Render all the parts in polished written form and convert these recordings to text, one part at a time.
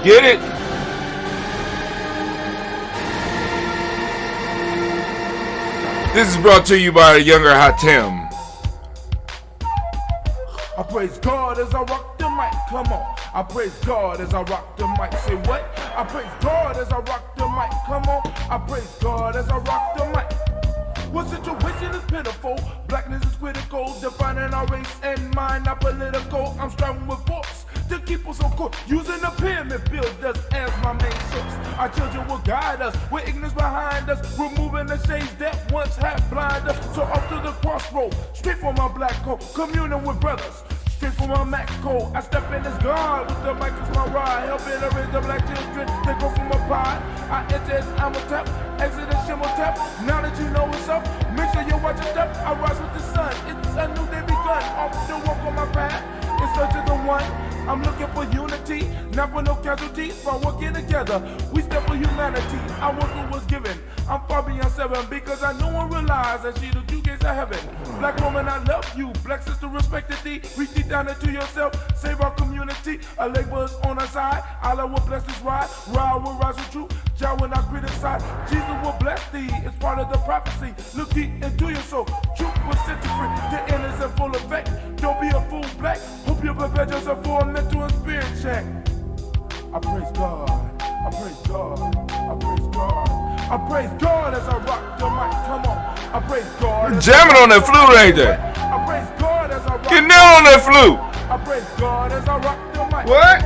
Get it? This is brought to you by the younger Hatem. I praise God as I rock the mic, come on. I praise God as I rock the mic, say what? I praise God as I rock the mic, come on. I praise God as I rock the mic. What situation is pitiful? Blackness is critical, defining our race and mind, not political. I'm striving with force to keep us on course, using the pyramid builders as my main source. Our children will guide us, with ignorance behind us, removing the shades that once had blinded us. So off to the crossroad, straight for my black coat, communing with brothers. Straight from my Mac code, I step in as God with the mic as my ride, helping to raise the black children. They go from a pod. I enter as I'm a tap, exit as shimmer tap. Now that you know what's up, make sure you watch your step. I rise with the sun, it's a new day begun. Off the walk on my path, in search of the one. I'm looking for unity, not for no casualties. By working together, we step for humanity. I was what was given. I'm far beyond 7 because I know and realize that she the two gates of heaven. Black woman, I love you. Black sister, respected thee. Reach deep down into yourself. Save our community. A laborer's on our side. Allah will bless this ride. Ride will rise with truth. Jah will not criticize. Jesus will bless thee. It's part of the prophecy. Look deep into your soul. Truth will set you free. The end is in full effect. Don't be a fool, black. Hope you prepare yourself for a mental and spirit check. I praise God. I praise God. I praise God. I praise God as I rock the mic. Come on. I praise God. You're jamming on that flute right there. I praise God as I rock. Get down on that flute. I praise God as I rock the mic. What?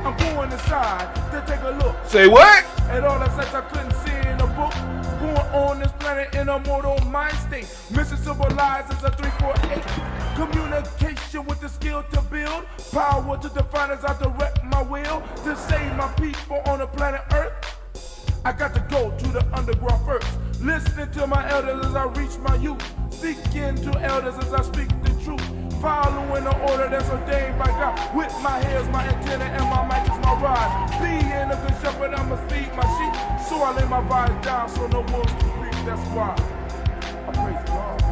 I'm going inside to take a look. Say what? At all the sights I couldn't see in a book. Born on this planet in a mortal mind state. Mission civilized as a 348. Communication with the skill to build. Power to define as I direct my will. To save my people on the planet Earth. I got to go to the underground first. Listening to my elders as I reach my youth. Speaking to elders as I speak the truth. Following the order that's ordained by God. With my hair's my antenna and my mic is my ride. Being a good shepherd, I'ma feed my sheep. So I lay my vibes down so no wolves can creep. That's why I praise God.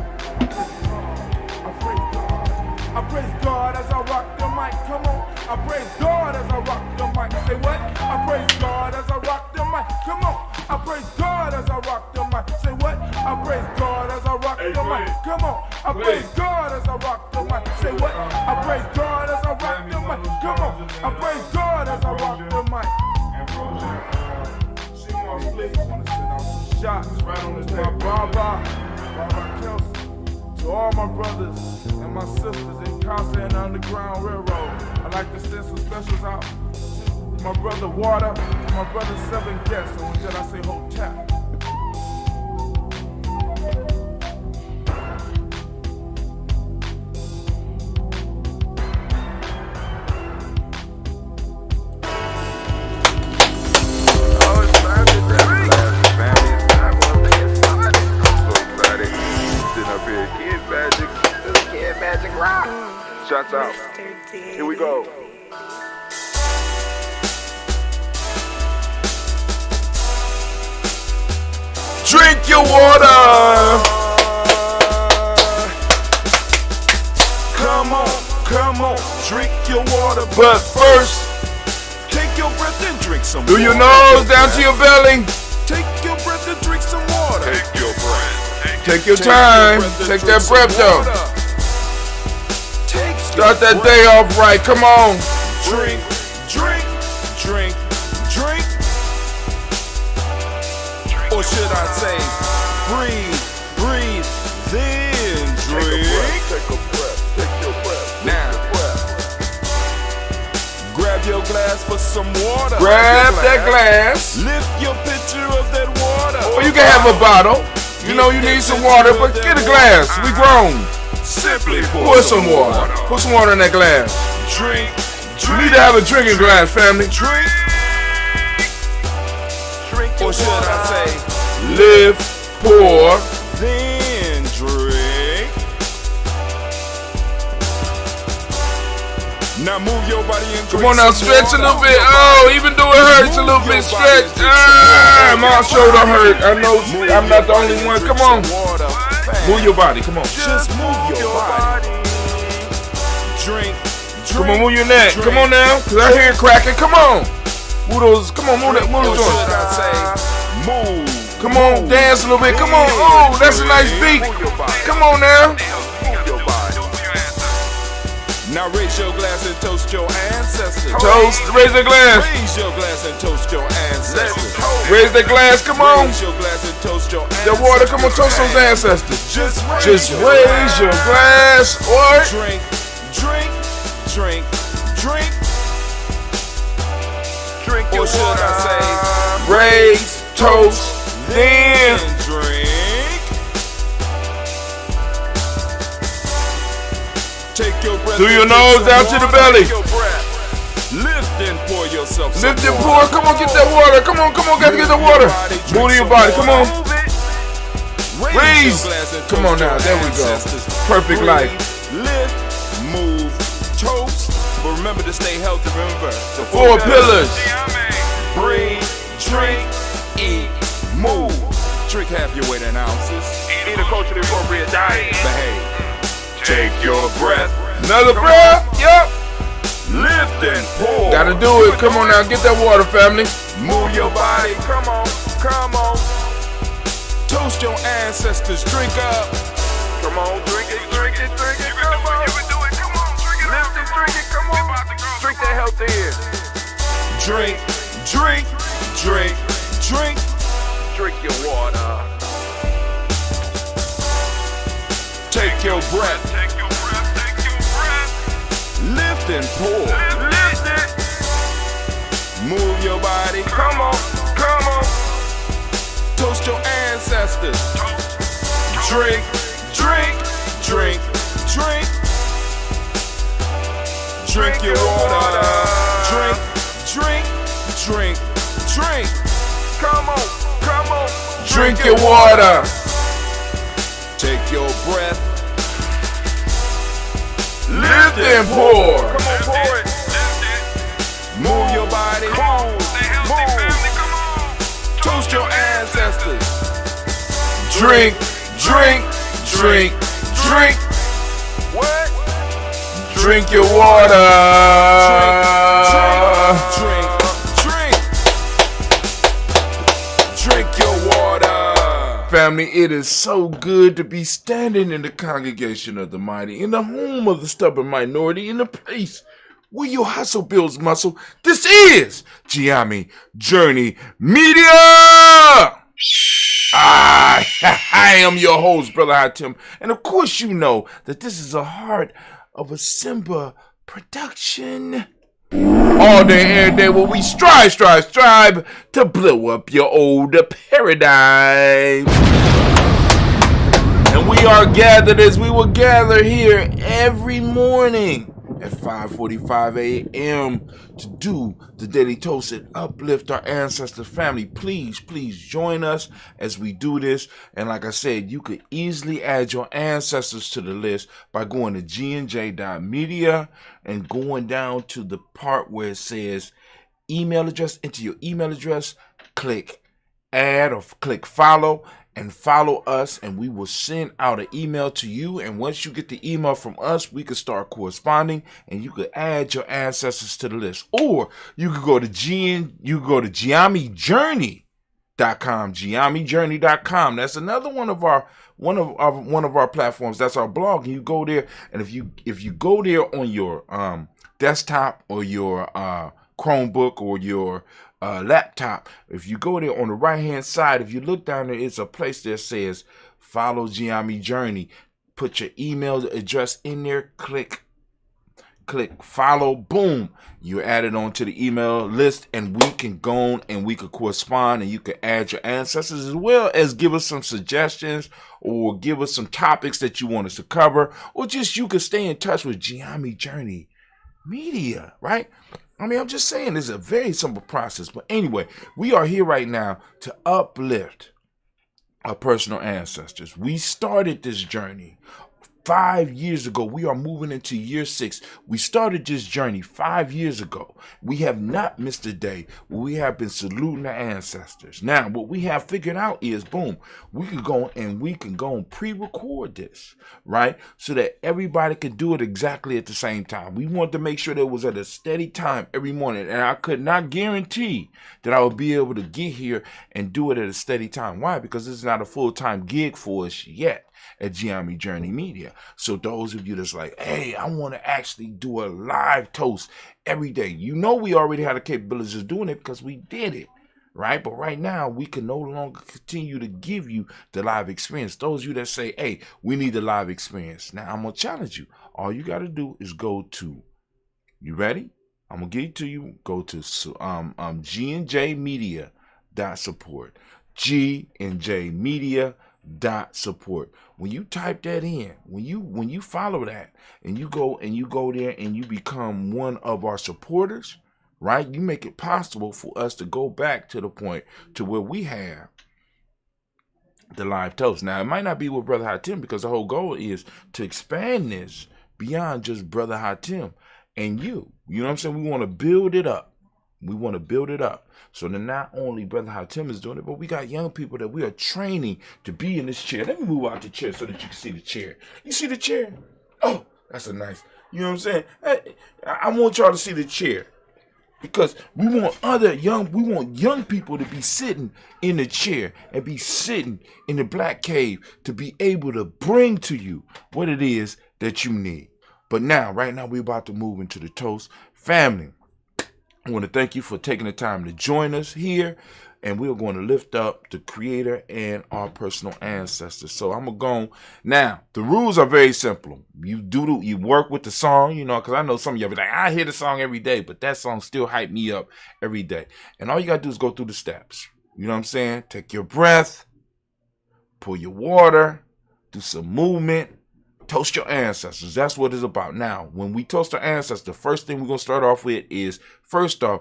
I praise God. I praise God. I praise God as I rock the mic. Come on. I praise God as I rock the mic. Say what? I praise God as I rock the mic. Come on. I praise God as I rock the mic. Say what? I praise God as I rock the mic. Come on. I praise God as I rock the mic. Say what? I praise God as I rock the mic. Come on. I praise God as I rock the mic. She wants to send out some shots right on to my Baba Kelsey. To all my brothers and my sisters in Casa and Underground Railroad, I'd like to send some specials out to my brother Water, to my brother 7 Guests, and when I say hotel. Shots out. Here we go. Drink your water. Come on, drink your water. But first, Take your breath and drink some do water. your nose down to your belly. Take your breath and drink some water. Take your breath. Take your time. Take that breath though. Start that day off right. Come on. Drink, drink, drink, drink. Or should I say, breathe, breathe, then drink. Take a breath. Take your breath. Now, grab your glass for some water. Grab that glass. Lift your pitcher of that water. Or you can have a bottle. You know you need some water, but get a glass. We grown. Simply Pour some water. Put some water in that glass. Drink, You need to have a drinking glass, family. drink. Drink or should I say, Live, pour. then drink. Now move your body and drink. Come on now, some stretch a water. little bit. Oh, even though it hurts a little bit, stretch. My shoulder hurt. I know I'm not the only one. Come on. Move your body. Come on. Just move your body. Drink. Come on, move your neck. Come on now, because I hear it cracking. Come on. Move those. Come on, move that. Move Or those should joints. I say, move? Come on, dance a little bit. Come on. Oh, that's a nice beat. Come on now. Move your body. Now raise your glass and toast your ancestors. Toast. Raise the glass. Raise your glass and toast your ancestors. Raise the glass. Come on. Raise your glass and toast your The ancestors. water. Come on, toast those ancestors. Just Just raise your glass. Or Drink, drink, drink, drink. Drink your Or should water. I say, raise, toast, then. drink. Take your breath. Through your and take nose some down to the water. belly. Take your breath. Lift and pour yourself some Lift and water. pour. Come on, get that water. Come on, gotta get the water. Move to your body. Come on. Raise. your glass and Come toast on now. your There we go. ancestors. Perfect Breathe, life. Lift, move, toast. But remember to stay healthy. Remember the 4 pillars. Breathe, drink, eat, move. Drink half your weight in ounces. Eat a culturally appropriate diet. Behave. Take your breath. Another breath. Yep. Lift and pour. Gotta do it. Come on now. Get that water, family. Move your body. Come on, come on. Toast your ancestors. Drink up. Come on, drink it, drink it, drink it. Come on. You can do it. Come on, drink it. Lift it, drink it. Come on. Drink that health in. Drink, drink, drink, drink. Drink your water. Take your breath. Take your breath, take your breath. Lift and pour. Lift it. Move your body. Come on, come on. Toast your ancestors. Drink, drink, drink, drink. Drink your water. Drink, drink, drink, drink. Come on, come on. Drink your water. Take your breath. Lift and pour. Come on, pour it. Move your body. Move. Family, come on. Toast your ancestors. Drink, drink, drink, drink. What? Drink your water. Drink, drink, drink your water. Family, it is so good to be standing in the congregation of the mighty, in the home of the stubborn minority, in the place where your hustle builds muscle. This is Ujima Journey Media. I am your host, Brother Hatim, and of course you know that this is a heart of a Simba production. All day, every day, where we strive to blow up your old paradigm. And we are gathered as we will gather here every morning at 5:45 a.m. to do the daily toast and uplift our ancestor family. Please join us as we do this. And like I said, you could easily add your ancestors to the list by going to gnj.media and going down to the part where it says email address. Enter your email address, click add or click follow, and follow us, and we will send out an email to you. And once you get the email from us, we can start corresponding, and you could add your ancestors to the list. Or you could go to GiamiJourney.com, GiamiJourney.com. That's another one of our platforms. That's our blog. And you go there, and if you go there on your desktop or your Chromebook or your laptop, if you go there on the right hand side, if you look down there, it's a place that says follow Ujima Journey. Put your email address in there, click follow, boom, you're added onto the email list, and we can go on and we can correspond, and you can add your ancestors as well as give us some suggestions or give us some topics that you want us to cover, or just you can stay in touch with Ujima Journey Media, right? I mean, I'm just saying, it's a very simple process. But anyway, we are here right now to uplift our personal ancestors. We started this journey 5 years ago. We are moving into year 6. We started this journey 5 years ago. We have not missed a day. We have been saluting our ancestors. Now, what we have figured out is, boom, we can go and pre-record this, right? So that everybody could do it exactly at the same time. We wanted to make sure that it was at a steady time every morning. And I could not guarantee that I would be able to get here and do it at a steady time. Why? Because this is not a full-time gig for us yet at Giami Journey Media. So those of you that's like, hey, I want to actually do a live toast every day. You know, we already had the capabilities of doing it because we did it, right? But right now, we can no longer continue to give you the live experience. Those of you that say, hey, we need the live experience. Now, I'm going to challenge you. All you got to do is go to, you ready? I'm going to give it to you. Go to GNJmedia.support. GNJmedia.support. When you type that in, when you follow that and you go there and you become one of our supporters, right? You make it possible for us to go back to the point to where we have the live toast. Now, it might not be with Brother Hatim because the whole goal is to expand this beyond just Brother Hatim and you. You know what I'm saying? We want to build it up. We want to build it up. So then not only Brother Hatim is doing it, but we got young people that we are training to be in this chair. Let me move out the chair so that you can see the chair. You see the chair? Oh, that's a nice, you know what I'm saying? Hey, I want y'all to see the chair. Because we want young people to be sitting in the chair and be sitting in the black cave to be able to bring to you what it is that you need. But now, right now, we're about to move into the toast. Family, I want to thank you for taking the time to join us here, and we're going to lift up the Creator and our personal ancestors. So I'm going to go. Now, the rules are very simple. You work with the song, you know, because I know some of you be like, I hear the song every day, but that song still hype me up every day. And all you got to do is go through the steps. You know what I'm saying? Take your breath, pour your water, do some movement. Toast your ancestors. That's what it's about. Now, when we toast our ancestors, the first thing we're going to start off with is, first off,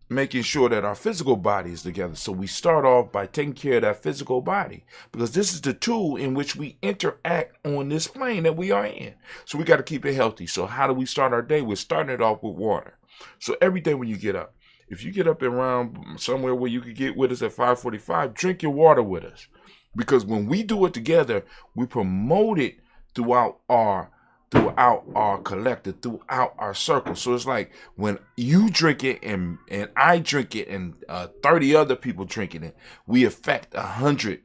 making sure that our physical body is together. So we start off by taking care of that physical body, because this is the tool in which we interact on this plane that we are in. So we got to keep it healthy. So how do we start our day? We're starting it off with water. So every day when you get up, if you get up around somewhere where you could get with us at 5:45, drink your water with us. Because when we do it together, we promote it throughout our collective, throughout our circle. So it's like when you drink it and I drink it and 30 other people drinking it, we affect 100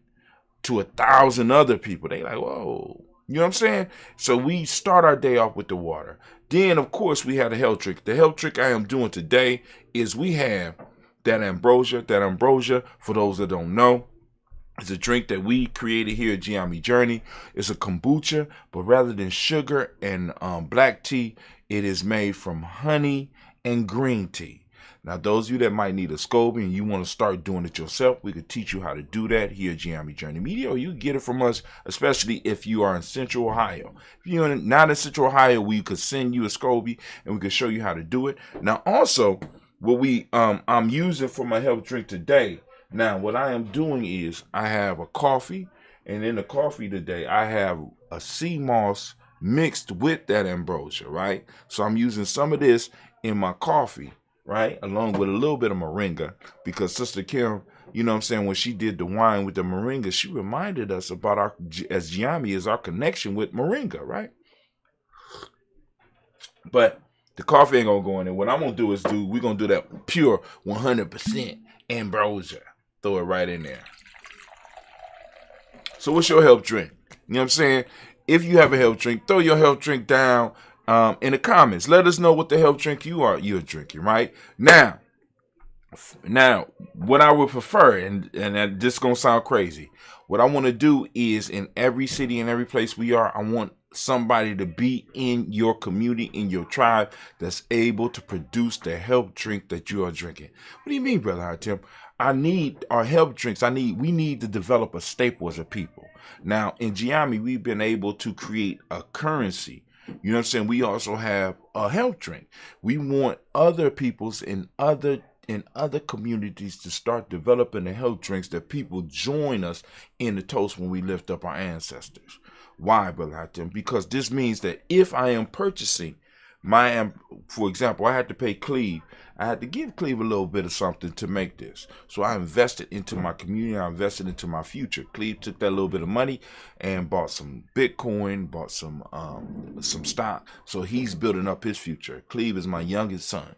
to 1,000 other people. They like, whoa, you know what I'm saying? So we start our day off with the water. Then, of course, we have the health drink. The health drink I am doing today is we have that ambrosia. That ambrosia, for those that don't know, it's a drink that we created here at Giami Journey. It's a kombucha, but rather than sugar and black tea, it is made from honey and green tea. Now, those of you that might need a SCOBY and you want to start doing it yourself, we could teach you how to do that here at Giami Journey Media, or you can get it from us, especially if you are in Central Ohio. If you're not in Central Ohio, we could send you a SCOBY and we could show you how to do it. Now, also, what I'm using for my health drink today. Now, what I am doing is I have a coffee, and in the coffee today, I have a sea moss mixed with that ambrosia, right? So I'm using some of this in my coffee, right? Along with a little bit of moringa, because Sister Kim, you know what I'm saying, when she did the wine with the moringa, she reminded us about our, as Giami, is our connection with moringa, right? But the coffee ain't gonna go in there. What I'm gonna do is we're gonna do that pure 100% ambrosia. Throw it right in there. So what's your health drink? You know what I'm saying? If you have a health drink, throw your health drink down in the comments. Let us know what the health drink you're drinking, right? Now, what I would prefer, and this is going to sound crazy, what I want to do is in every city and every place we are, I want somebody to be in your community, in your tribe, that's able to produce the health drink that you are drinking. What do you mean, Brother Hatim? I need our health drinks. We need to develop a staple as a people. Now, in Giami, we've been able to create a currency. You know what I'm saying? We also have a health drink. We want other peoples in other in other communities to start developing the health drinks that people join us in the toast when we lift up our ancestors. Why, Brother Hatem? Because this means that if I am purchasing for example, I had to pay Cleve. I had to give Cleve a little bit of something to make this. So I invested into my community. I invested into my future. Cleve took that little bit of money and bought some Bitcoin, bought some stock. So he's building up his future. Cleve is my youngest son,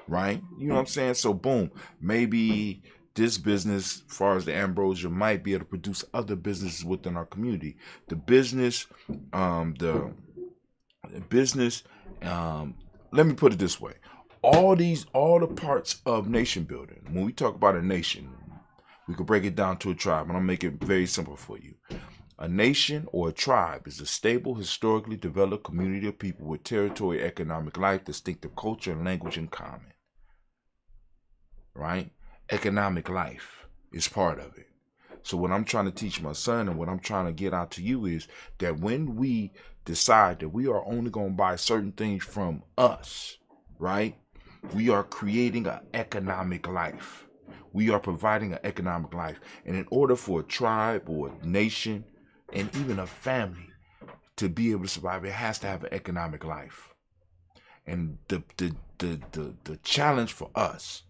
right? You know what I'm saying? So boom, maybe this business, as far as the ambrosia, might be able to produce other businesses within our community. The business, let me put it this way. All the parts of nation building, when we talk about a nation, we could break it down to a tribe, and I'll make it very simple for you. A nation or a tribe is a stable, historically developed community of people with territory, economic life, distinctive culture, and language in common. Right? Economic life is part of it. So what I'm trying to teach my son and what I'm trying to get out to you is that when we decide that we are only going to buy certain things from us, right? We are creating an economic life. We are providing an economic life. And in order for a tribe or a nation and even a family to be able to survive, it has to have an economic life. And the challenge for us,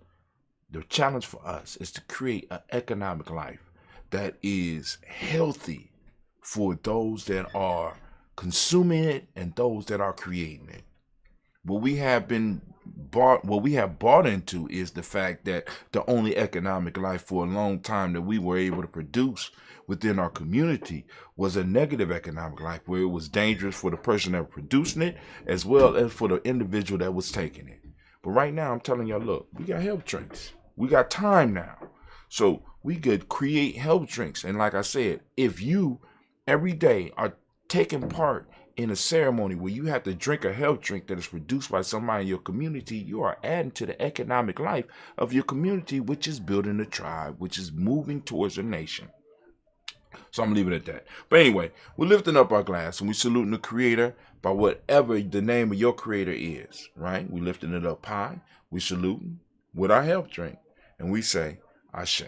is to create an economic life that is healthy for those that are consuming it and those that are creating it. What we have bought into is the fact that the only economic life for a long time that we were able to produce within our community was a negative economic life, where it was dangerous for the person that was producing it as well as for the individual that was taking it. But right now, I'm telling y'all, look, we got health drinks. We got time now. So we could create health drinks. And like I said, if you every day are taking part in a ceremony where you have to drink a health drink that is produced by somebody in your community, you are adding to the economic life of your community, which is building a tribe, which is moving towards a nation. So I'm leaving it at that. But anyway, we're lifting up our glass and we're saluting the Creator by whatever the name of your Creator is, right? We're lifting it up high. We're saluting with our health drink. And we say, Ashe.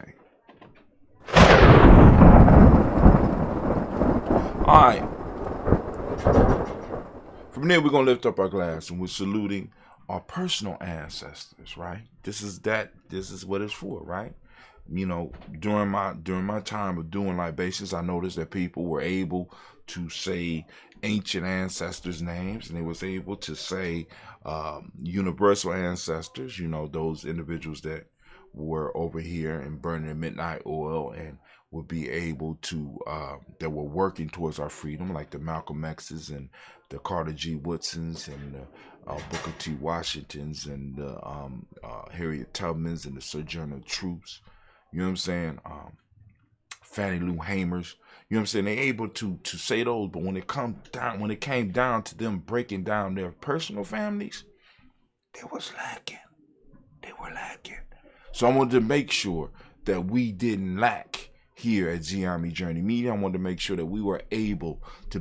All right. From there, we're going to lift up our glass and we're saluting our personal ancestors, right? This is what it's for, right? You know, during my time of doing libations, I noticed that people were able to say ancient ancestors' names, and they was able to say universal ancestors, you know, those individuals that were over here and burning the midnight oil and would be able to, that were working towards our freedom, like the Malcolm X's and the Carter G. Woodsons and the Booker T. Washingtons and the Harriet Tubmans and the Sojourner Truths. You know what I'm saying? Fannie Lou Hamers. You know what I'm saying? They're able to say those, but when it came down to them breaking down their personal families, they was lacking. They were lacking. So I wanted to make sure that we didn't lack here at Giami Journey Media. I wanted to make sure that we were able to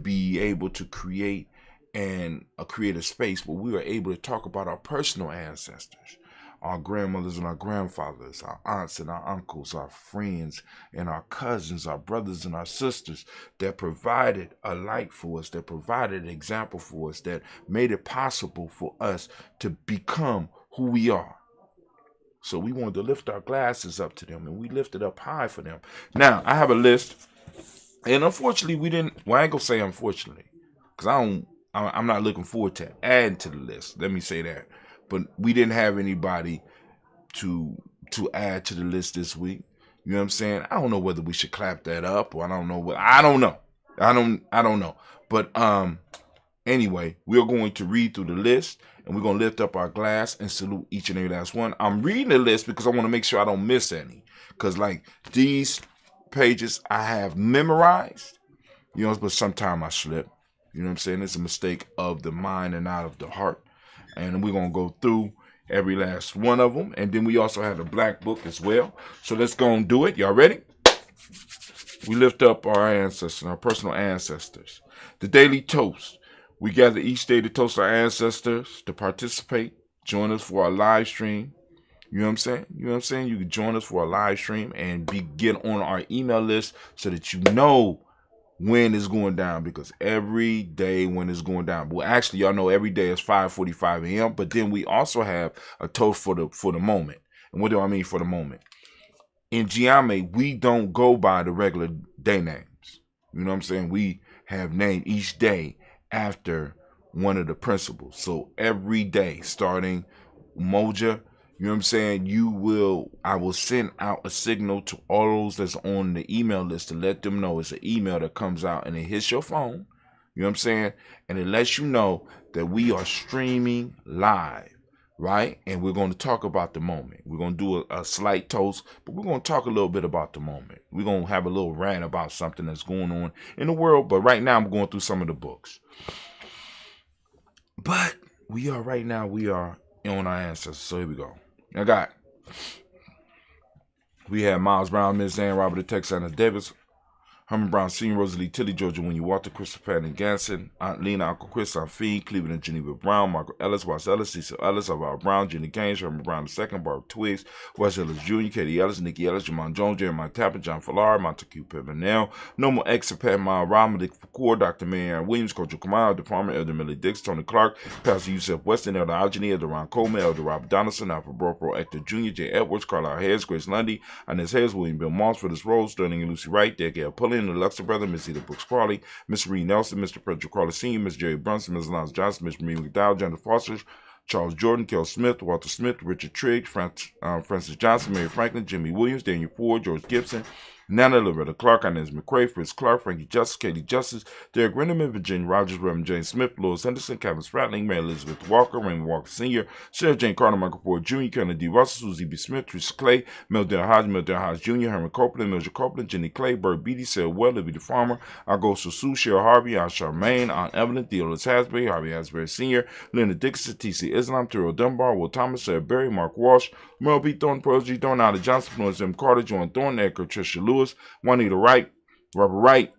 create a space where we were able to talk about our personal ancestors, our grandmothers and our grandfathers, our aunts and our uncles, our friends and our cousins, our brothers and our sisters that provided a light for us, that provided an example for us, that made it possible for us to become who we are. So we wanted to lift our glasses up to them, and we lifted up high for them. Now, I have a list, and unfortunately, I ain't gonna say unfortunately, because I'm not looking forward to adding to the list. Let me say that. But we didn't have anybody to add to the list this week. You know what I'm saying? I don't know whether we should clap that up, or I don't know. I don't know. But anyway, we're going to read through the list, and we're going to lift up our glass and salute each and every last one. I'm reading the list because I want to make sure I don't miss any. Because, like, these pages I have memorized, you know, but sometimes I slip. You know what I'm saying? It's a mistake of the mind and not of the heart. And we're going to go through every last one of them. And then we also have the black book as well. So let's go and do it. Y'all ready? We lift up our ancestors, our personal ancestors. The daily toast. We gather each day to toast our ancestors, to participate. Join us for our live stream You know what I'm saying? You know what I'm saying? You can join us for a live stream and get on our email list so that you know when it's going down, because every day when it's going down. Well, actually, y'all know every day is 5:45 a.m. But then we also have a toast for the moment. And what do I mean for the moment? In Giame, we don't go by the regular day names. You know what I'm saying? We have named each day after one of the principles. So every day, starting Moja, you know what I'm saying? I will send out a signal to all those that's on the email list to let them know it's an email that comes out and it hits your phone. You know what I'm saying? And it lets you know that we are streaming live, right? And we're going to talk about the moment. We're going to do a slight toast, but we're going to talk a little bit about the moment. We're going to have a little rant about something that's going on in the world. But right now, I'm going through some of the books. But we are on our ancestors. So here we go. We have Miles Brown, Miss Ann, Robert the Texana Davis, Herman Brown Sr., Rosalie Tilly, Georgia Winnie Walter, Christopher Patton Ganson, Aunt Lena, Uncle Chris, Aunt Fee, Cleveland and Geneva Brown, Margaret Ellis, Wes Ellis, Cecil Ellis, Alvaro Brown, Jenny Gaines, Herman Brown II, Barbara Twiggs, Wes Ellis Jr., Katie Ellis, Nikki Ellis, Jamon Jones, Jeremiah Tappan, John Fallar, Montague Pimenel, Normal X, Pat Mile, Ron, Malik Fakour, Dr. Marianne Williams, Coach Kamal, Department, Elder Millie Dix, Tony Clark, Pastor Yusef Weston, Elder Algeny, Elder Ron Coleman, Elder Rob Donaldson, Alfred Bropro, Hector Jr., J. Edwards, Carlisle Hayes, Grace Lundy, Inez Hayes, William Bill Moss for this role, Sterling and Lucy Wright, Dale Pullen, the Luxor Brother, Miss Eda Brooks Crawley, Miss Reed Nelson, Mr. Frederick Crawley Sr., Miss Jerry Brunson, Ms. Lance Johnson, Miss Marie McDowell, Jonathan Foster, Charles Jordan, Kel Smith, Walter Smith, Richard Trigg, Francis Johnson, Mary Franklin, Jimmy Williams, Daniel Ford, George Gibson, Nana Loretta Clark, Inez McCrae, Fritz Clark, Frankie Justice, Katie Justice, Derek Renderman, Virginia Rogers, Reverend James Smith, Louis Henderson, Kevin Spratling, Mary Elizabeth Walker, Raymond Walker Sr., Sarah Jane Carter, Michael Ford Jr., Kennedy D. Russell, Susie B. Smith, Teresa Clay, Mildred Hodge Jr., Herman Copeland, Mildred Copeland, Jenny Clay, Bert Beatty, Sarah Well, Libby the Farmer, Augusto Sue, Cheryl Harvey, Aunt Charmaine, Aunt Evelyn, Theodore Hasbury, Harvey Hasbury Sr., Linda Dixon, T.C. Islam, Terrell Dunbar, Will Thomas, Sarah Berry, Mark Walsh, Merle B. Thornton, Pearl G. Thornton, Alda Johnson, Florence M. Carter, Joan Thornton, Edgar, Tricia Lewis, Juanita Wright, Robert Wright,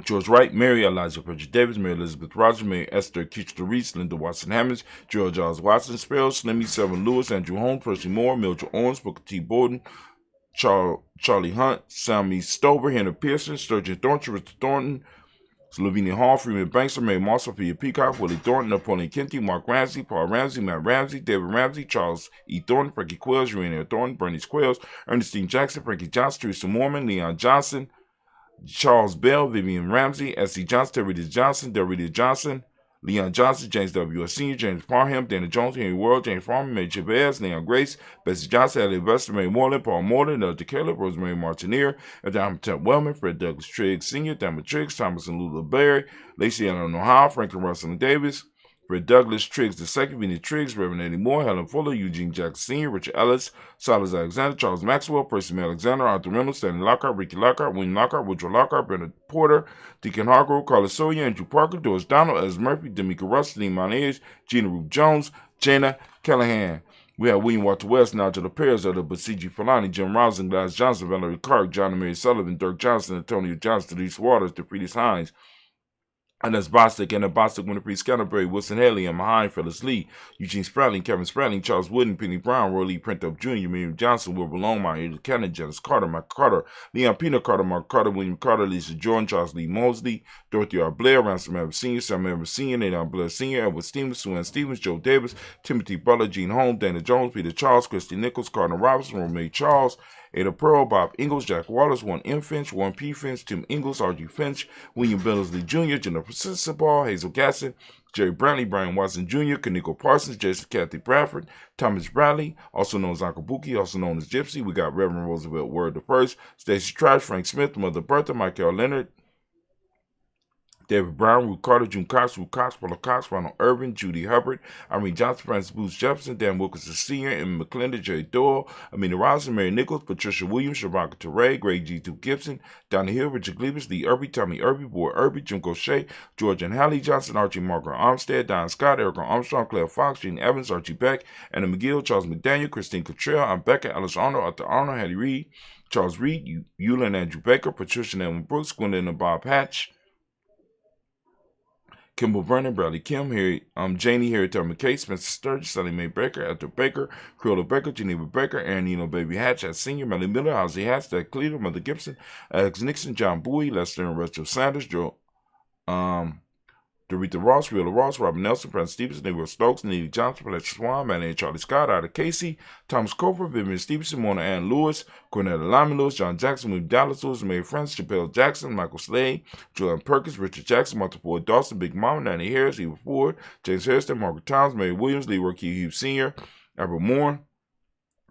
George Wright, Mary Elijah Bridget Davis, Mary Elizabeth Rogers, Mary Esther Keachler Reese, Linda Watson Hammonds, Gerald Giles Watson, Sparrow, Slimmy, Severn Lewis, Andrew Holmes, Percy Moore, Mildred Owens, Booker T. Borden, Charlie Hunt, Sammy Stover, Henry Pearson, Sturgeon Thornton, Richard Thornton, Lavinia Hall, Freeman Bankster, Mary Moss, Sophia Peacock, Willie Thornton, Napoleon Kenty, Mark Ramsey, Paul Ramsey, Matt Ramsey, David Ramsey, Charles E. Thornton, Frankie Quills, Urania Thornton, Bernice Quills, Ernestine Jackson, Frankie Johnson, Teresa Mormon, Leon Johnson, Charles Bell, Vivian Ramsey, S.C. Johnson, Terry Johnson, Delrita Johnson, Leon Johnson, James W. Sr., James Parham, Dana Jones, Henry World, James Farmer, Mary Chavez, Leon Grace, Bessie Johnson, Elliot Buster, Mary Moreland, Paul Moreland, Elder Caleb, Rosemary Martineer, Adam Temp Wellman, Fred Douglas Triggs Sr., Damon Triggs, Thomas and Lula Berry, Lacey Allen Ohio, Franklin Russell and Davis, Fred Douglas Triggs II, Vinnie Triggs, Reverend Eddie Moore, Helen Fuller, Eugene Jackson Sr., Richard Ellis, Silas Alexander, Charles Maxwell, Percy May Alexander, Arthur Reynolds, Stanley Lockhart, Ricky Lockhart, William Lockhart, Woodrow Lockhart, Bernard Porter, Deacon Hargrove, Carlos Sawyer, Andrew Parker, Doris Donald, Ez Murphy, D'Amica Russell, Dean Monage, Gina Ruth Jones, Jana Callahan. We have William Walter West, Nigel Perez, Elder Basiji Falani, Jim Rousing, Glass Johnson, Valerie Clark, John and Mary Sullivan, Dirk Johnson, Antonio Johnson, Denise Waters, DeFriedis Hines, and that's Bostic, and Bostic, Winifred Scanterbury, Wilson Haley, and Mahain, Phyllis Lee, Eugene Spratling, Kevin Spratling, Charles Wooden, Penny Brown, Roy Lee Printup Jr., Miriam Johnson, Wilbur Longmire, Edith Cannon, Janice Carter, Mike Carter, Leon Pino Carter, Mark Carter, William Carter, Lisa Jordan, Charles Lee Mosley, Dorothy R. Blair, Ransom Evans Sr., Sam Evans Sr., Nathan Blair Sr., Edward Stevens, Sue Ann Stevens, Joe Davis, Timothy Butler, Gene Holmes, Dana Jones, Peter Charles, Christy Nichols, Cardinal Robinson, Romay Charles, Ada Pearl, Bob Ingalls, Jack Wallace, Warren M. Finch, Warren P. Finch, Tim Ingalls, R.G. Finch, William Billingsley Jr., Jennifer Sissaball, Hazel Gasson, Jerry Brantley, Brian Watson Jr., Kaniko Parsons, Jason Kathy Bradford, Thomas Bradley, also known as Uncle Buki, also known as Gypsy. We got Reverend Roosevelt Word the First, Stacey Trash, Frank Smith, Mother Bertha, Michael Leonard, David Brown, Ruth Carter, June Cox, Ruth Cox, Paula Cox, Ronald Irvin, Judy Hubbard, Irene Johnson, Francis Booth Jefferson, Dan Wilkinson Sr., Emma McClendon, Jerry Doyle, Amina Robinson, Mary Nichols, Patricia Williams, Shabaka Teray, Greg G. 2 Gibson, Donna Hill, Richard Glebus, Lee Irby, Tommy Irby, Boy Irby, Jim Gaucher, George and Hallie Johnson, Archie Margaret Armstead, Don Scott, Erica Armstrong, Claire Fox, Gene Evans, Archie Beck, Anna McGill, Charles McDaniel, Christine Cottrell, Aunt Becca, Alice Arnold, Arthur Arnold, Hattie Reed, Charles Reed, Eula and Andrew Baker, Patricia and Evan Brooks, Gwendolyn and Bob Hatch, Kimball Vernon, Bradley Kim, Harry, Janie, Harry Tubman Case, Spencer Sturgis, Sally Mae Baker, Ethel Baker, Creola Baker, Geneva Baker, Aaron Eno Baby Hatch, Senior, Melly Miller, Ozzie Hatch, Doug Cleveland, Mother Gibson, Alex Nixon, John Bowie, Lester and Rachel Sanders, Joe, Dorita Ross, Wheeler Ross, Robert Nelson, Francis Stevenson, Negro Stokes, Neely Johnson, Fletcher Swan, Manny and Charlie Scott, Ida Casey, Thomas Cooper, Vivian Stevenson, Mona Ann Lewis, Cornetta Lyman Lewis, John Jackson, William Dallas Lewis, Mary Francis, Chappelle Jackson, Michael Slade, Joanne Perkins, Richard Jackson, Martha Ford Dawson, Big Mama, Nanny Harris, Eva Ford, James Hairston, Margaret Towns, Mary Williams, Leroy Key Hughes Sr., Albert Moore,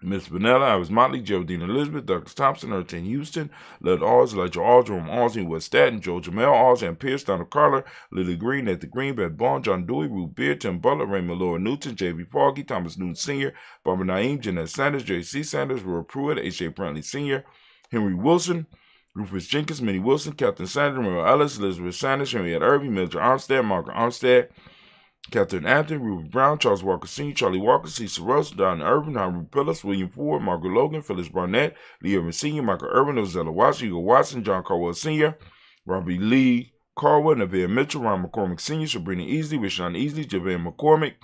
Miss Vanilla, I was Motley, Geraldine Elizabeth, Douglas Thompson, Erton Houston, Led Alls, Elijah Alls, Jerome Alls, West Staten, Joe Jamel Alls, Ann Pierce, Donald Carter, Lily Green, Nathan Green, Beth Bond, John Dewey, Ruth Beard, Tim Butler, Raymond Laura Newton, J.B. Foggy, Thomas Newton Sr., Barbara Naeem, Jeanette Sanders, J.C. Sanders, Roy Pruitt, H.A. Brantley Sr., Henry Wilson, Rufus Jenkins, Minnie Wilson, Captain Sanders, Merle Ellis, Elizabeth Sanders, Henriette Irving, Mildred Armstead, Margaret Armstead, Catherine Anthony, Ruby Brown, Charles Walker Sr., Charlie Walker, Cecil Russell, Don Irvin, Henry Pillis, William Ford, Margaret Logan, Phyllis Barnett, Lee Irvin Sr., Michael Irvin, Ozella Watson, Hugo Watson, John Carwell Sr., Robbie Lee Carwell, Nevaeh Mitchell, Ron McCormick Sr., Sabrina Easley, Rashawn Easley, Javon McCormick,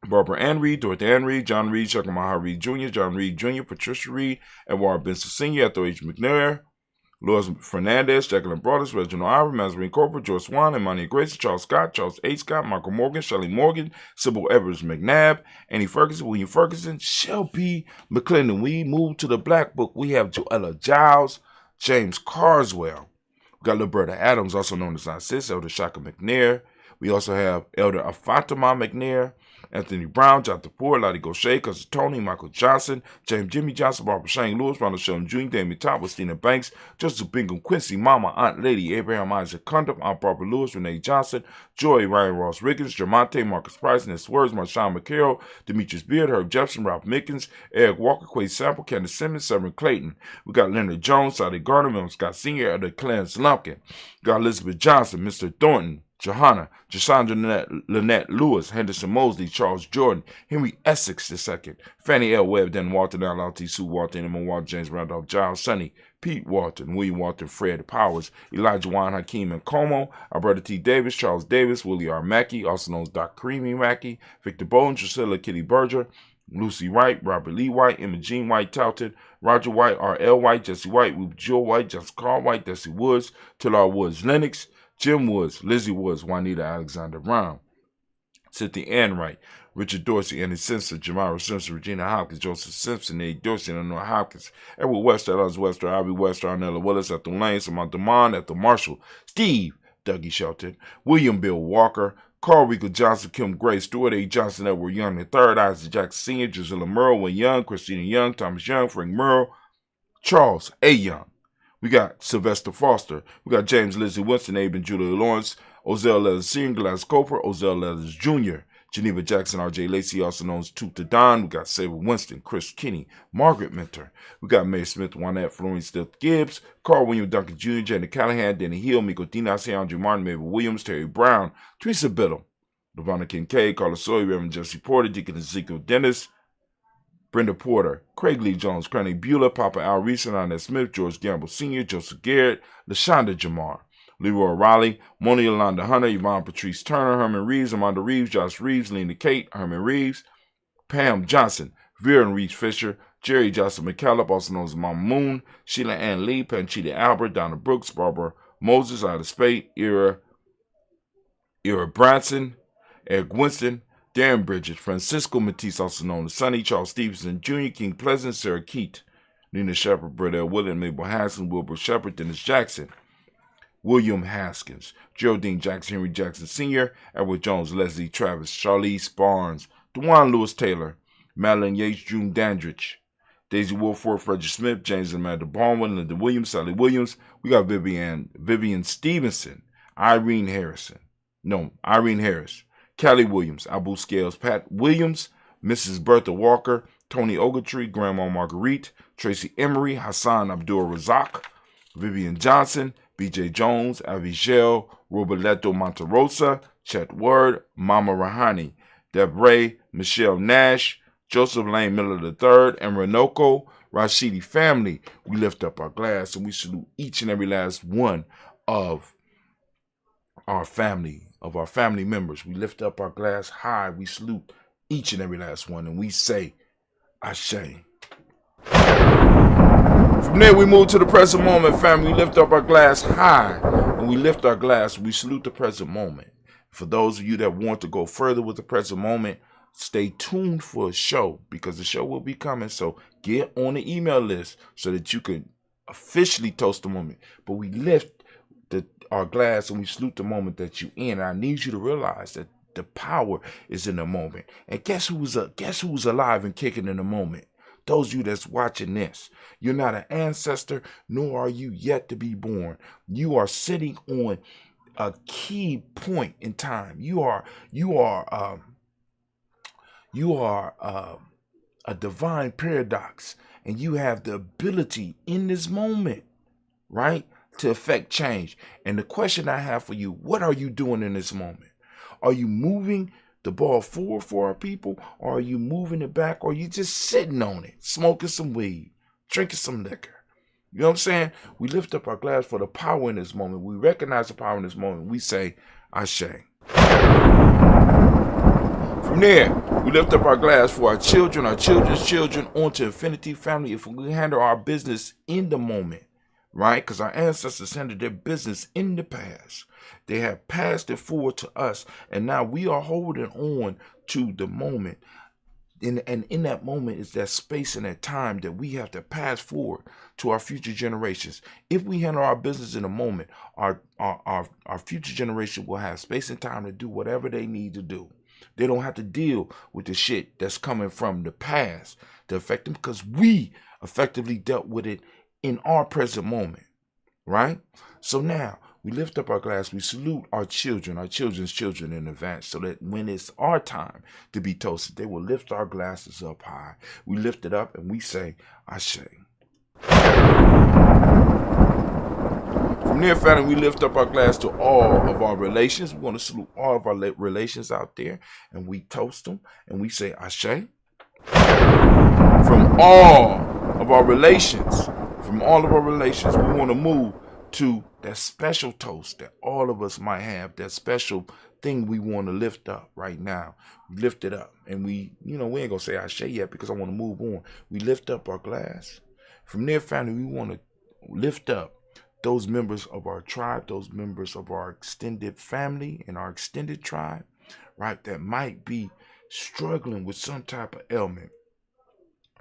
Barbara Ann Reed, Dorothy Ann Reed, John Reed, Shakamaha Reed Jr., John Reed Jr., Patricia Reed, Edward Benson Sr., Ethel H. McNair, Lois Fernandez, Jacqueline Brothers, Reginald Ivor, Mazarine Corporate, George Swan, Imani Grace, Charles Scott, Charles H. Scott, Michael Morgan, Shelley Morgan, Sybil Evers McNabb, Annie Ferguson, William Ferguson, Shelby McClendon. We move to the Black Book. We have Joella Giles, James Carswell. We got Liberta Adams, also known as our sis, Elder Shaka McNair. We also have Elder Afatima McNair, Anthony Brown, Jonathan Ford, Lottie Gaucher, Cousin Tony, Michael Johnson, James Jimmy Johnson, Barbara Shane Lewis, Ronald Sheldon Jr., Damien Top, Stina Banks, Joseph Bingham Quincy, Mama, Aunt Lady, Abraham Isaac Cundiff, Aunt Barbara Lewis, Renee Johnson, Joy, Ryan Ross Riggins, Jermonte, Marcus Price, Ness Words, Marshawn McCarroll, Demetrius Beard, Herb Jefferson, Ralph Mickens, Eric Walker, Quay Sample, Candace Simmons, Severn Clayton. We got Leonard Jones, Sadi Gardner, William Scott Sr., Elder Clarence Lumpkin. We got Elizabeth Johnson, Mr. Thornton, Johanna, Jasandra Lynette Lewis, Henderson Mosley, Charles Jordan, Henry Essex II, Fannie L. Webb, Dan Walton, L.T. Sue Walton, Emma Walton, James Randolph, Giles Sonny, Pete Walton, William Walton, Fred Powers, Elijah Juan Hakeem and Como, Alberta T. Davis, Charles Davis, Willie R. Mackey, also known as Doc Creamy Mackey, Victor Bowen, Drusilla Kitty Berger, Lucy Wright, Robert Lee White, Emma Jean White, Touted, Roger White, R.L. White, Jesse White, Ruth Jill White, Justin Carl White, Desi Woods, Tillar Woods, Lennox, Jim Woods, Lizzie Woods, Juanita Alexander Brown, Cynthia Ann Wright, Richard Dorsey, Andy Simpson, Jamara Simpson, Regina Hopkins, Joseph Simpson, Eddie Dorsey, Eleanor Hopkins, Edward Wester, Ellis Wester, Ivy Wester, Arnella Willis, Ethel Lane, Samantha Mon, Ethel Marshall, Steve, Dougie Shelton, William Bill Walker, Carl Rico Johnson, Kim Gray, Stuart A. Johnson, Edward Young III, Isaac Jackson Sr., Drusilla Merle, Wayne Young, Christina Young, Thomas Young, Frank Merle, Charles A. Young. We got Sylvester Foster. We got James Lizzie Winston, Abe and Julia Lawrence, Ozell Leathers Sr., Gladys Coper, Ozell Leathers Jr., Geneva Jackson, R.J. Lacey, also known as Toot the Don. We got Sabre Winston, Chris Kinney, Margaret Mentor. We got Mae Smith, Juanette, Florence Stiff Gibbs, Carl William Duncan Jr., Jenny Callahan, Danny Hill, Miko Dinas, Andrew Martin, Mabel Williams, Terry Brown, Teresa Biddle, Lavonna Kincaid, Carla Sawyer, Reverend Jesse Porter, Deacon Ezekiel Dennis, Brenda Porter, Craig Lee Jones, Cranny Beulah, Papa Al Reese, Annette Smith, George Gamble Sr., Joseph Garrett, LaShonda Jamar, Leroy Riley, Moni Yolanda Hunter, Yvonne Patrice Turner, Herman Reeves, Amanda Reeves, Josh Reeves, Lena Kate, Herman Reeves, Pam Johnson, Vera and Reeves Fisher, Jerry Johnson McCallum, also known as Mama Moon, Sheila Ann Lee, Panchita Albert, Donna Brooks, Barbara Moses, Ida Spade, Ira Branson, Eric Winston, Darren Bridget, Francisco Matisse, also known as Sonny, Charles Stevenson Jr., King Pleasant, Sarah Keat, Nina Shepard, Brett L. William, Mabel Haskins, Wilbur Shepard, Dennis Jackson, William Haskins, Geraldine Jackson, Henry Jackson Sr., Edward Jones, Leslie Travis, Charlize Barnes, DeJuan Lewis Taylor, Madeline Yates, June Dandridge, Daisy Wolford, Frederick Smith, James and Amanda Baldwin, Linda Williams, Sally Williams. We got Vivian Stevenson, Irene Harris, Callie Williams, Abu Scales, Pat Williams, Mrs. Bertha Walker, Tony Ogletree, Grandma Marguerite, Tracy Emery, Hassan Abdul Razak, Vivian Johnson, B.J. Jones, Avigel, Roberto Monterosa, Chet Word, Mama Rahani, Debray, Michelle Nash, Joseph Lane Miller III, and Renoko Rashidi family. We lift up our glass and we salute each and every last one of our family of our family members. We lift up our glass high. We salute each and every last one, and we say, Ashe. From there, we move to the present moment, family. We lift up our glass high, and we lift our glass. We salute the present moment. For those of you that want to go further with the present moment, stay tuned for a show, because the show will be coming. So get on the email list so that you can officially toast the moment. But we lift our glass and we salute the moment that you in. And I need you to realize that the power is in the moment. And guess who's alive and kicking in the moment? Those of you that's watching this. You're not an ancestor, nor are you yet to be born. You are sitting on a key point in time. You are a divine paradox, and you have the ability in this moment, right, to affect change. And the question I have for you, what are you doing in this moment? Are you moving the ball forward for our people, or are you moving it back, or are you just sitting on it, smoking some weed, drinking some liquor? You know what I'm saying? We lift up our glass for the power in this moment. We recognize the power in this moment. We say, Ashe. From there, we lift up our glass for our children, our children's children, on to infinity, family. If we handle our business in the moment, right? Because our ancestors handled their business in the past. They have passed it forward to us, and now we are holding on to the moment. And in that moment is that space and that time that we have to pass forward to our future generations. If we handle our business in a moment, our future generation will have space and time to do whatever they need to do. They don't have to deal with the shit that's coming from the past to affect them, because we effectively dealt with it in our present moment, right? So now we lift up our glass, we salute our children, our children's children in advance, so that when it's our time to be toasted, they will lift our glasses up high. We lift it up and we say, Ashe. From there, family, we lift up our glass to all of our relations. We want to salute all of our relations out there, and we toast them and we say, Ashe. From all of our relations, we want to move to that special toast that all of us might have, that special thing we want to lift up right now. We lift it up, and we ain't going to say Ashe yet, because I want to move on. We lift up our glass. From there, family, we want to lift up those members of our tribe, those members of our extended family and our extended tribe, right, that might be struggling with some type of ailment.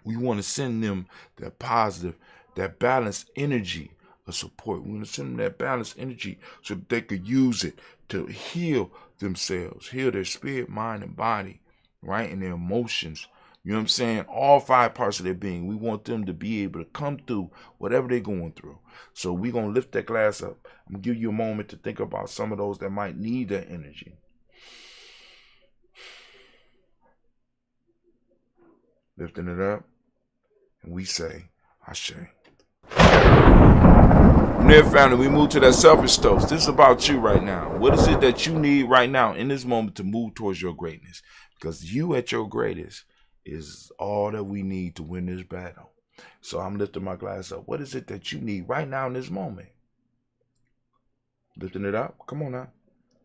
We want to send them that positive, that balanced energy of support. We want to send them that balanced energy so that they could use it to heal themselves, heal their spirit, mind, and body, right, and their emotions. You know what I'm saying? All 5 parts of their being. We want them to be able to come through whatever they're going through. So we're going to lift that glass up. I'm going to give you a moment to think about some of those that might need that energy. Lifting it up, and we say, Ashe. From there, family, we move to that selfish toast. This is about you right now. What is it that you need right now in this moment to move towards your greatness? Because you at your greatest is all that we need to win this battle. So I'm lifting my glass up. What is it that you need right now in this moment? Lifting it up. Come on now.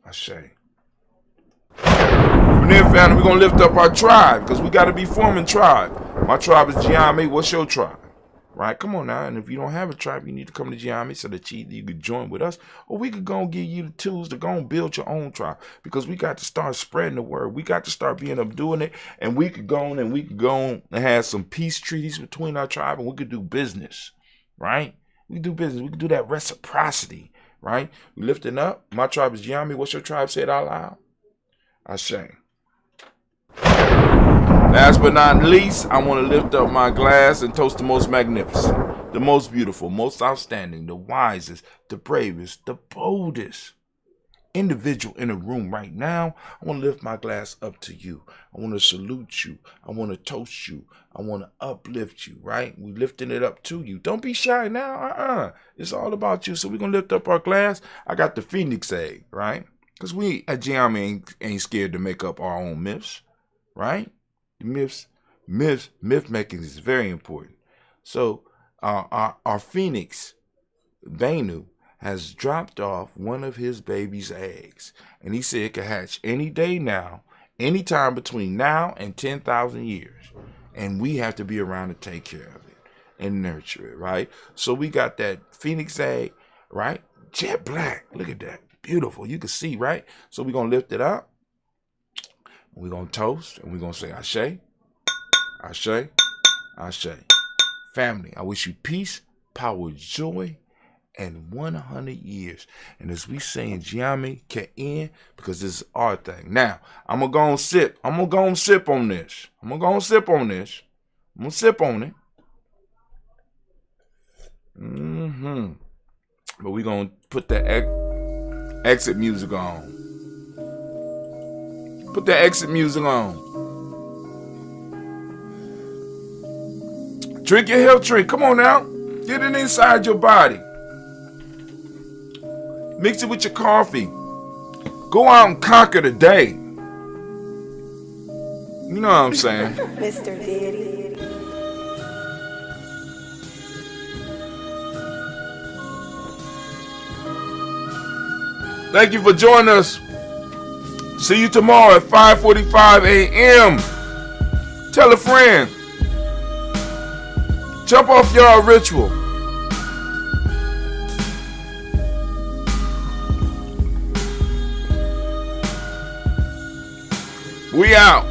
Ashe. From there, family, we're going to lift up our tribe, because we got to be forming tribe. My tribe is Giami. What's your tribe? Right? Come on now. And if you don't have a tribe, you need to come to Giami so that you could join with us, or we could go and give you the tools to go and build your own tribe, because we got to start spreading the word. We got to start being up doing it, and we could go and have some peace treaties between our tribe, and we could do business, right? We could do business. We could do that reciprocity, right? We lifting up. My tribe is Giami. What's your tribe? Say it out loud. Ashe. Last but not least, I want to lift up my glass and toast the most magnificent, the most beautiful, most outstanding, the wisest, the bravest, the boldest individual in the room right now. I want to lift my glass up to you. I want to salute you. I want to toast you. I want to uplift you, right? We're lifting it up to you. Don't be shy now. It's all about you. So we're going to lift up our glass. I got the Phoenix egg, right? Because we at Giami ain't scared to make up our own myths, right? Myth making is very important. So our Phoenix, Venu, has dropped off one of his baby's eggs. And he said it could hatch any day now, anytime between now and 10,000 years. And we have to be around to take care of it and nurture it, right? So we got that phoenix egg, right? Jet black. Look at that. Beautiful. You can see, right? So we're going to lift it up. We're going to toast. And we're going to say, Ashe, Ashe, Ashe. Family, I wish you peace, power, joy, and 100 years. And as we say in Giami, Ka'in, because this is our thing. Now, I'm going to go and sip. I'm going to go and sip on this. I'm going to go and sip on this. I'm going to sip on it. But we're going to put the exit music on. Put the exit music on. Drink your health drink. Come on now. Get it inside your body. Mix it with your coffee. Go out and conquer the day. You know what I'm saying? Mr. Diddy. Thank you for joining us. See you tomorrow at 5:45 a.m. Tell a friend. Jump off your ritual. We out.